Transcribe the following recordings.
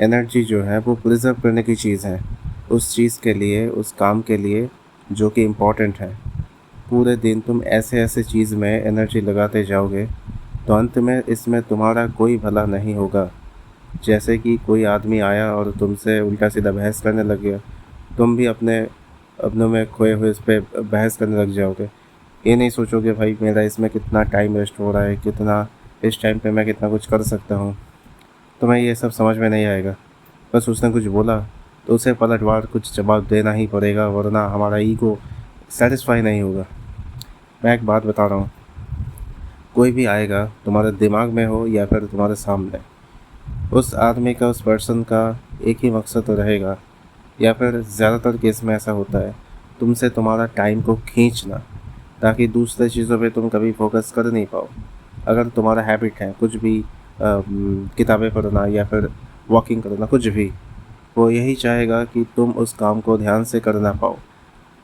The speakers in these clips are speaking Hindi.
एनर्जी जो है वो प्रिज़र्व करने की चीज़ है, उस चीज़ के लिए, उस काम के लिए जो कि इम्पोर्टेंट है। पूरे दिन तुम ऐसे-ऐसे चीज़ में एनर्जी लगाते जाओगे, तो अंत में इसमें तुम्हारा कोई भला नहीं होगा। जैसे कि कोई आदमी आया और तुमसे उल्टा-सीधा बहस करने लग गया, तुम भी अपने अपनों में खोए हुए उस पे बहस करने लग जाओगे। ये नहीं सोचोगे भाई मेरा इसमें कितना टाइम वेस्ट हो रहा है, कितना इस टाइम पे मैं कितना कुछ कर सकता हूँ। तुम्हें ये सब समझ में नहीं आएगा। बस उसने कुछ बोला तो उसे पलटवार कुछ जवाब देना ही पड़ेगा, वरना हमारा ईगो सैटिस्फाई नहीं होगा। मैं एक बात बता रहा हूँ, कोई भी आएगा तुम्हारे दिमाग में हो या फिर तुम्हारे सामने, उस आदमी का, उस पर्सन का एक ही मकसद तो रहेगा, या फिर ज़्यादातर केस में ऐसा होता है, तुमसे तुम्हारा टाइम को खींचना, ताकि दूसरी चीज़ों पे तुम कभी फोकस कर नहीं पाओ। अगर तुम्हारा हैबिट है कुछ भी किताबें पढ़ना या फिर वॉकिंग करना, कुछ भी, वो यही चाहेगा कि तुम उस काम को ध्यान से कर ना पाओ।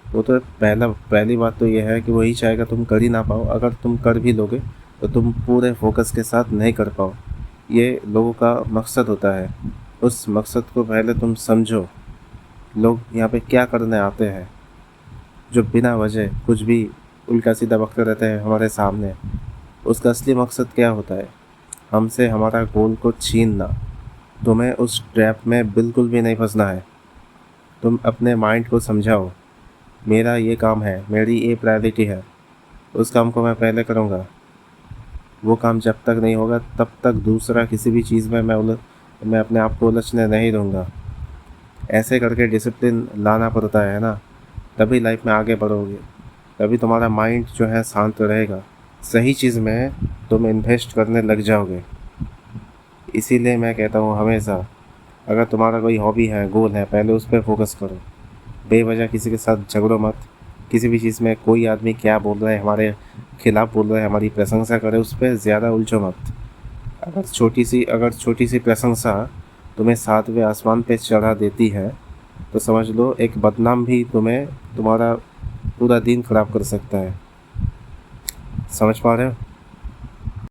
वो तो पहली बात तो यह है कि वही चाहेगा तुम कर ही ना पाओ। अगर तुम कर भी लोगे तो तुम पूरे फोकस के साथ नहीं कर पाओ। ये लोगों का मकसद होता है। उस मकसद को पहले तुम समझो। लोग यहाँ पे क्या करने आते हैं, जो बिना वजह कुछ भी उल्टा सीधा बकते रहते हैं हमारे सामने। उसका असली मकसद क्या होता है? हमसे हमारा गोल को छीनना। तुम्हें उस ट्रैप में बिल्कुल भी नहीं फंसना है। तुम अपने माइंड को समझाओ, मेरा ये काम है, मेरी ये प्रायोरिटी है, उस काम को मैं पहले करूँगा। वो काम जब तक नहीं होगा तब तक दूसरा किसी भी चीज़ में मैं अपने आप को उलझने नहीं दूँगा। ऐसे करके डिसिप्लिन लाना पड़ता है ना, तभी लाइफ में आगे बढ़ोगे। तभी तुम्हारा माइंड जो है शांत रहेगा, सही चीज़ में तुम इन्वेस्ट करने लग जाओगे। इसीलिए मैं कहता हूँ हमेशा, अगर तुम्हारा कोई हॉबी है, गोल है, पहले उस पर फोकस करो। बेवजह किसी के साथ झगड़ो मत। किसी भी चीज़ में कोई आदमी क्या बोल रहा है, हमारे खिलाफ बोल रहा है, हमारी प्रशंसा करे, उस पर ज़्यादा उलझो मत। अगर छोटी सी प्रशंसा तुम्हें 7वें आसमान पे चढ़ा देती है, तो समझ लो एक बदनाम भी तुम्हारा पूरा दिन खराब कर सकता है। समझ पा रहे हो?